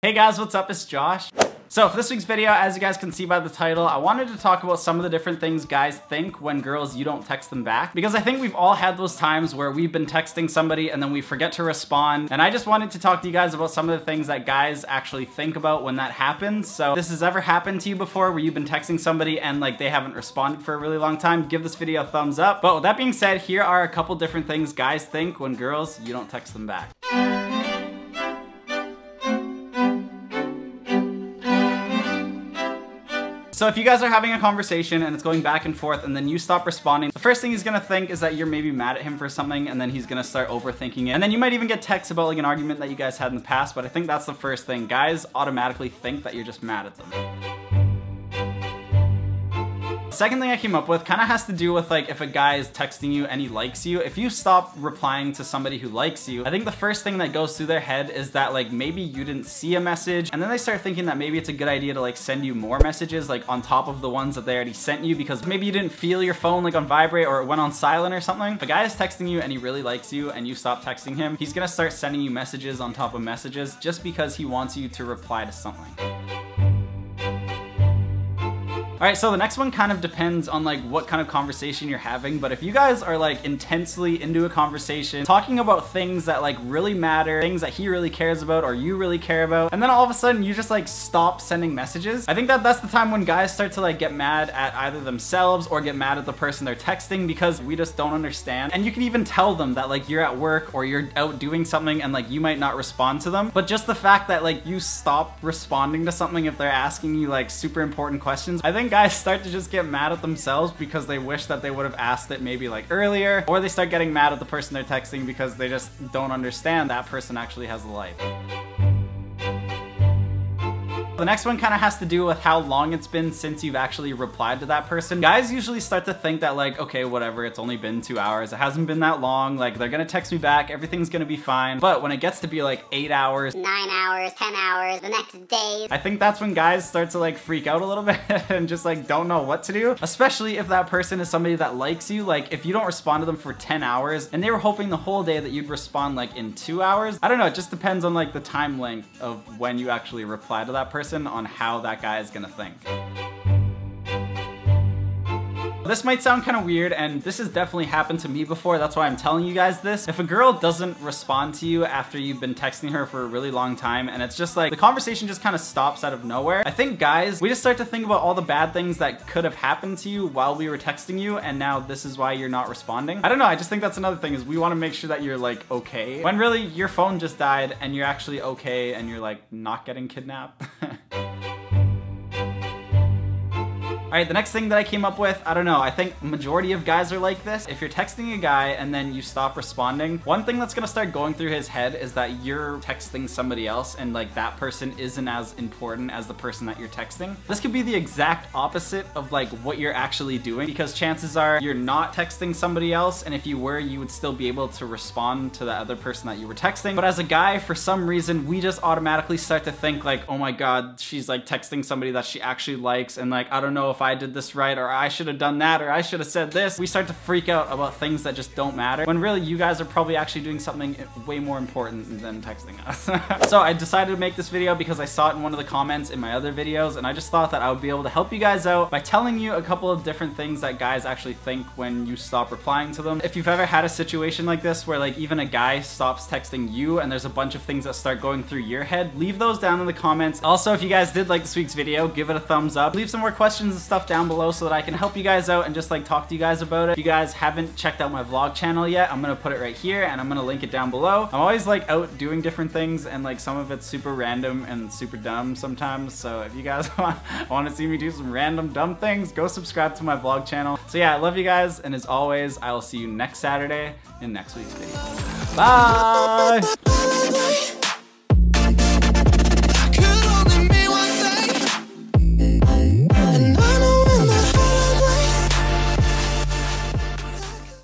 Hey guys, what's up? It's Josh. So for this week's video, as you guys can see by the title, I wanted to talk about some of the different things guys think when girls, you don't text them back. Because I think we've all had those times where we've been texting somebody and then we forget to respond. And I just wanted to talk to you guys about some of the things that guys actually think about when that happens. So if this has ever happened to you before where you've been texting somebody and like they haven't responded for a really long time, give this video a thumbs up. But with that being said, here are a couple different things guys think when girls, you don't text them back. So if you guys are having a conversation and it's going back and forth and then you stop responding, the first thing he's gonna think is that you're maybe mad at him for something, and then he's gonna start overthinking it. And then you might even get texts about like an argument that you guys had in the past, but I think that's the first thing. Guys automatically think that you're just mad at them. Second thing I came up with kind of has to do with like if a guy is texting you and he likes you. If you stop replying to somebody who likes you, I think the first thing that goes through their head is that like maybe you didn't see a message, and then they start thinking that maybe it's a good idea to like send you more messages like on top of the ones that they already sent you, because maybe you didn't feel your phone like on vibrate or it went on silent or something. If a guy is texting you and he really likes you and you stop texting him, he's gonna start sending you messages on top of messages just because he wants you to reply to something. Alright, so the next one kind of depends on like what kind of conversation you're having, but if you guys are like intensely into a conversation, talking about things that like really matter, things that he really cares about or you really care about, and then all of a sudden you just like stop sending messages, I think that that's the time when guys start to like get mad at either themselves or get mad at the person they're texting, because we just don't understand. And you can even tell them that like you're at work or you're out doing something and like you might not respond to them, but just the fact that like you stop responding to something if they're asking you like super important questions, I think guys start to just get mad at themselves because they wish that they would have asked it maybe like earlier, or they start getting mad at the person they're texting because they just don't understand that person actually has a life. The next one kind of has to do with how long it's been since you've actually replied to that person. Guys usually start to think that like, okay, whatever, it's only been 2 hours, it hasn't been that long, like they're gonna text me back, everything's gonna be fine. But when it gets to be like 8 hours, 9 hours, 10 hours, the next day, I think that's when guys start to like freak out a little bit and just like don't know what to do. Especially if that person is somebody that likes you. Like if you don't respond to them for 10 hours and they were hoping the whole day that you'd respond like in 2 hours, I don't know, it just depends on like the time length of when you actually reply to that person on how that guy is gonna think. This might sound kind of weird, and this has definitely happened to me before, that's why I'm telling you guys this. If a girl doesn't respond to you after you've been texting her for a really long time, and it's just like the conversation just kind of stops out of nowhere, I think guys, we just start to think about all the bad things that could have happened to you while we were texting you, and now this is why you're not responding. I don't know, I just think that's another thing, is we want to make sure that you're like okay, when really your phone just died and you're actually okay and you're like not getting kidnapped. Alright, the next thing that I came up with, I don't know, I think majority of guys are like this. If you're texting a guy and then you stop responding, one thing that's gonna start going through his head is that you're texting somebody else and like that person isn't as important as the person that you're texting. This could be the exact opposite of like what you're actually doing, because chances are you're not texting somebody else, and if you were, you would still be able to respond to the other person that you were texting. But as a guy, for some reason, we just automatically start to think like, oh my god, she's like texting somebody that she actually likes, and like, I don't know if I did this right, or I should have done that, or I should have said this. We start to freak out about things that just don't matter, when really you guys are probably actually doing something way more important than texting us. So I decided to make this video because I saw it in one of the comments in my other videos, and I just thought that I would be able to help you guys out by telling you a couple of different things that guys actually think when you stop replying to them. If you've ever had a situation like this where like even a guy stops texting you and there's a bunch of things that start going through your head, leave those down in the comments. Also, if you guys did like this week's video, give it a thumbs up. Leave some more questions and stuff down below so that I can help you guys out and just like talk to you guys about it. If you guys haven't checked out my vlog channel yet, I'm gonna put it right here and I'm gonna link it down below. I'm always like out doing different things, and like some of it's super random and super dumb sometimes, so if you guys want to see me do some random dumb things, go subscribe to my vlog channel. So yeah, I love you guys, and as always, I will see you next Saturday in next week's video. Bye!